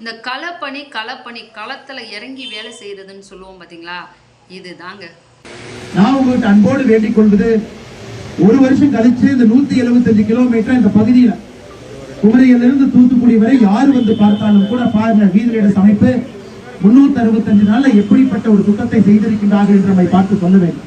இந்த களப்பணி களத்துல இறங்கி வேலை செய்யறதுன்னு சொல்லுவோம் பாத்தீங்களா, இதுதாங்க. நான் உங்கள்கிட்ட அன்போடு வேண்டிக் கொள்வது, ஒரு வருஷம் கழிச்சு இந்த 175 கிலோமீட்டர் இந்த பகுதியில குமரியிலிருந்து தூத்துக்குடி வரை யாரு வந்து பார்த்தாலும் கூட பாருங்க, வீதியிட அமைப்பு 365 நாள்ல எப்படிப்பட்ட ஒரு சுத்தத்தை செய்திருக்கின்றார்கள் என்று நம்மை பார்த்து சொல்ல வேண்டும்.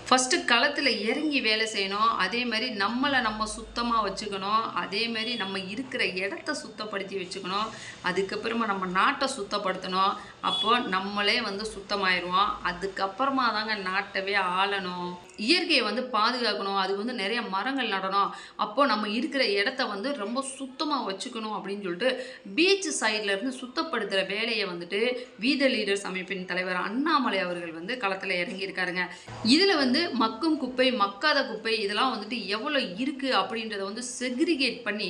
ஃபஸ்ட்டு களத்தில் இறங்கி வேலை செய்யணும். அதே மாதிரி நம்மளை நம்ம சுத்தமாக வச்சுக்கணும். அதே மாதிரி நம்ம இருக்கிற இடத்த சுத்தப்படுத்தி வச்சுக்கணும். அதுக்கப்புறமா நம்ம நாட்டை சுத்தப்படுத்தணும். அப்போது நம்மளே வந்து சுத்தமாயிடுவோம். அதுக்கப்புறமா தாங்க நாட்டவே ஆளணும். இயற்கையை வந்து பாதுகாக்கணும். அது வந்து நிறைய மரங்கள் நடணும். அப்போது நம்ம இருக்கிற இடத்த வந்து ரொம்ப சுத்தமாக வச்சுக்கணும் அப்படின்னு சொல்லிட்டு பீச் சைட்லேருந்து சுத்தப்படுத்துகிற வேலையை வந்துட்டு வீத லீடர்ஸ் அமைப்பின் தலைவர் அண்ணாமலை அவர்கள் வந்து களத்தில் இறங்கியிருக்காருங்க. இதில் வந்து மக்கும் குப்பை, மக்காத குப்பை இதெல்லாம் வந்துட்டு எவ்வளோ இருக்குது அப்படின்றத வந்து செக்ரிகேட் பண்ணி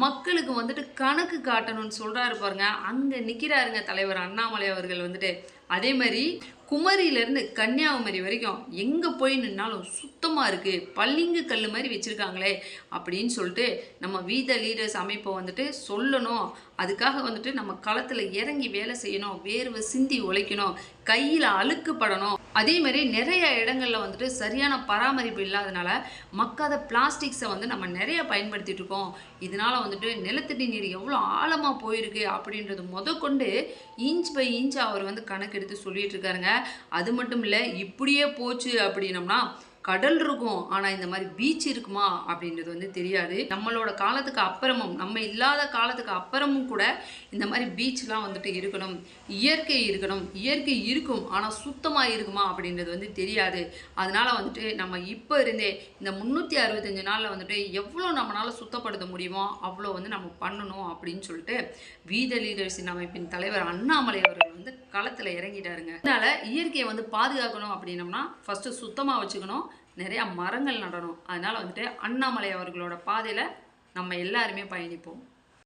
மக்களுக்கு வந்துட்டு கணக்கு காட்டணும்னு சொல்கிறாரு பாருங்க. அங்கே நிற்கிறாருங்க தலைவர் அண்ணாமலை அவர்கள் வந்துட்டு. அதே மாதிரி குமரியிலேருந்து கன்னியாகுமரி வரைக்கும் எங்கே போய் நின்னாலும் சுத்தமாக இருக்குது, பள்ளிங்கு கல் மாதிரி வச்சுருக்காங்களே அப்படின்னு சொல்லிட்டு நம்ம வீத லீடர்ஸ் அமைப்பை வந்துட்டு சொல்லணும். அதுக்காக வந்துட்டு நம்ம களத்தில் இறங்கி வேலை செய்யணும், வேர்வை சிந்தி உழைக்கணும், கையில் அழுக்கு படணும். அதே மாதிரி நிறைய இடங்களில் வந்துட்டு சரியான பராமரிப்பு இல்லாதனால மக்காத பிளாஸ்டிக்ஸை வந்து நம்ம நிறைய பயன்படுத்திட்டு இருக்கோம். இதனால வந்துட்டு நிலத்தடி நீர் எவ்வளோ ஆழமாக போயிருக்கு அப்படின்றது முதற்கொண்டு இன்ச் பை இன்ச் அவர் வந்து கணக்கெடுத்து சொல்லிட்டு இருக்காருங்க. அது மட்டும் இல்லை, இப்படியே போச்சு அப்படின்னம்னா கடல் இருக்கும், ஆனால் இந்த மாதிரி பீச் இருக்குமா அப்படின்றது வந்து தெரியாது. நம்மளோட காலத்துக்கு அப்புறமும், நம்ம இல்லாத காலத்துக்கு அப்புறமும் கூட இந்த மாதிரி பீச்லாம் வந்துட்டு இருக்கணும், இயற்கை இருக்கணும். இயற்கை இருக்கும், ஆனால் சுத்தமாக இருக்குமா அப்படின்றது வந்து தெரியாது. அதனால வந்துட்டு நம்ம இப்போ இருந்தே இந்த 365 நாளில் வந்துட்டு எவ்வளோ நம்மளால் சுத்தப்படுத்த முடியுமோ அவ்வளோ வந்து நம்ம பண்ணணும் அப்படின்னு சொல்லிட்டு வீத லீடர்ஸின் அமைப்பின் தலைவர் அண்ணாமலை அவர்கள் வந்து களத்தில் இறங்கிட்டாருங்க. அதனால இயற்கையை வந்து பாதுகாக்கணும் அப்படின்னம்னா ஃபஸ்ட்டு சுத்தமாக வச்சுக்கணும், நிறையா மரங்கள் நடணும். அதனால் வந்துட்டு அண்ணாமலை அவர்களோட பாதையில் நம்ம எல்லாருமே பயணிப்போம்.